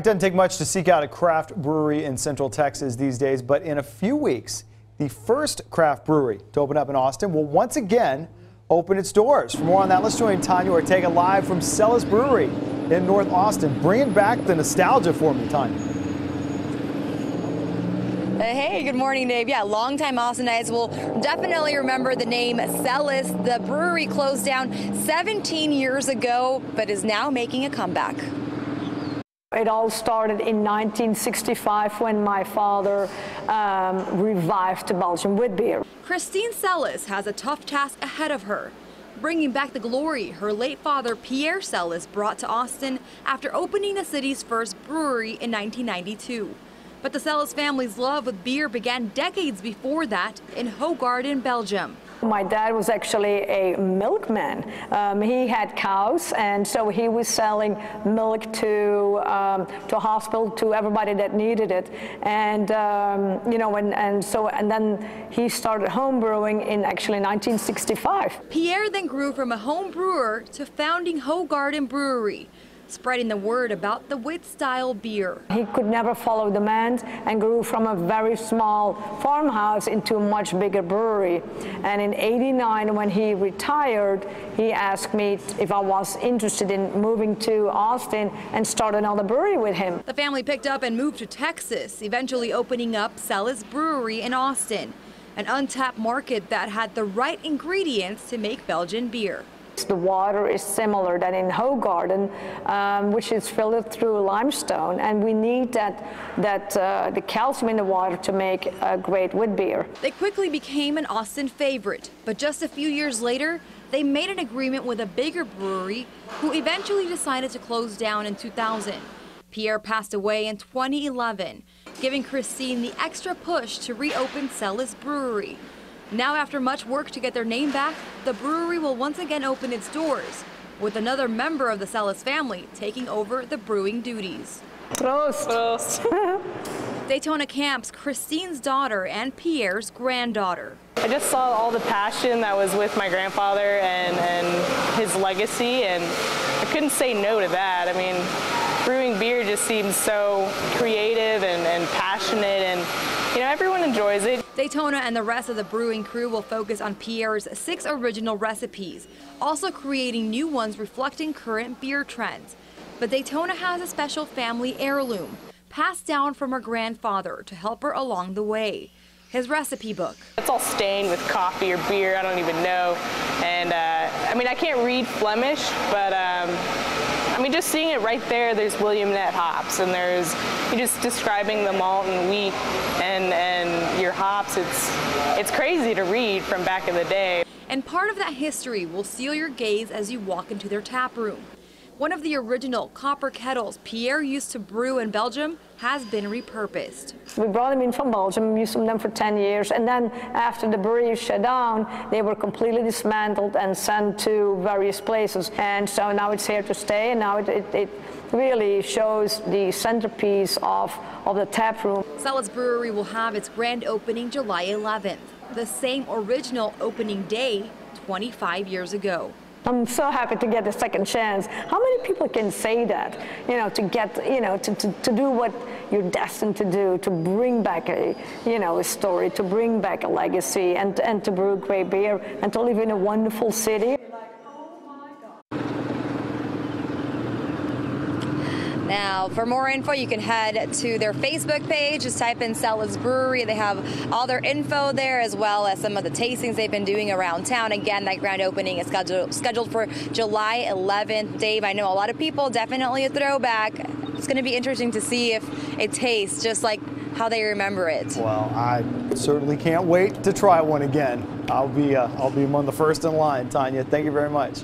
It doesn't take much to seek out a craft brewery in Central Texas these days, but in a few weeks, the first craft brewery to open up in Austin will once again open its doors. For more on that, let's join Tania Ortega live from Celis Brewery in North Austin, bringing back the nostalgia for me, Tania. Hey, good morning, Dave. Yeah, longtime Austinites will definitely remember the name Celis. The brewery closed down 17 years ago, but is now making a comeback. It all started in 1965 when my father revived the Belgian wheat beer. Christine Celis has a tough task ahead of her, bringing back the glory her late father Pierre Celis brought to Austin after opening the city's first brewery in 1992. But the Celis family's love with beer began decades before that in Hoogland, Belgium. My dad was actually a milkman. He had cows, and so he was selling milk to hospital, to everybody that needed it. And you know, and then he started home brewing in actually 1965. Pierre then grew from a home brewer to founding Hoogland Brewery, spreading the word about the wit-style beer. He could never follow demand and grew from a very small farmhouse into a much bigger brewery. And in '89, when he retired, he asked me if I was interested in moving to Austin and start another brewery with him. The family picked up and moved to Texas, eventually opening up Celis Brewery in Austin, an untapped market that had the right ingredients to make Belgian beer. The water is similar than in Hoogland, which is filtered through limestone, and we need the calcium in the water to make a great wheat beer. They quickly became an Austin favorite, but just a few years later, they made an agreement with a bigger brewery who eventually decided to close down in 2000. Pierre passed away in 2011, giving Christine the extra push to reopen Celis Brewery. Now, after much work to get their name back, the brewery will once again open its doors, with another member of the Celis family taking over the brewing duties. Prost. Prost. Daytona Camp's Christine's daughter and Pierre's granddaughter. I just saw all the passion that was with my grandfather and his legacy, and I couldn't say no to that. I mean, brewing beer just seems so creative and passionate, and you know, everyone enjoys it. Daytona and the rest of the brewing crew will focus on Pierre's 6 original recipes, also creating new ones reflecting current beer trends. But Daytona has a special family heirloom, passed down from her grandfather to help her along the way. His recipe book. It's all stained with coffee or beer, I don't even know. And I mean, I can't read Flemish, but I mean, just seeing it right there, there's William Net hops, and you're just describing the malt and wheat and your hops. It's crazy to read from back in the day. And part of that history will steal your gaze as you walk into their tap room. One of the original copper kettles Pierre used to brew in Belgium has been repurposed. We brought them in from Belgium, used them for 10 years, and then after the brewery shut down, they were completely dismantled and sent to various places. And so now it's here to stay, and now it really shows the centerpiece of the tap room. Celis Brewery will have its grand opening July 11th, the same original opening day 25 years ago. I'm so happy to get a second chance. How many people can say that? You know, to get, you know, to do what you're destined to do, to bring back a story, to bring back a legacy, and to brew great beer, and to live in a wonderful city. Now, for more info, you can head to their Facebook page. Just type in Celis Brewery. They have all their info there, as well as some of the tastings they've been doing around town. Again, that grand opening is scheduled for July 11th. Dave, I know a lot of people, definitely a throwback. It's going to be interesting to see if it tastes just like how they remember it. Well, I certainly can't wait to try one again. I'll be among the first in line. Tania, thank you very much.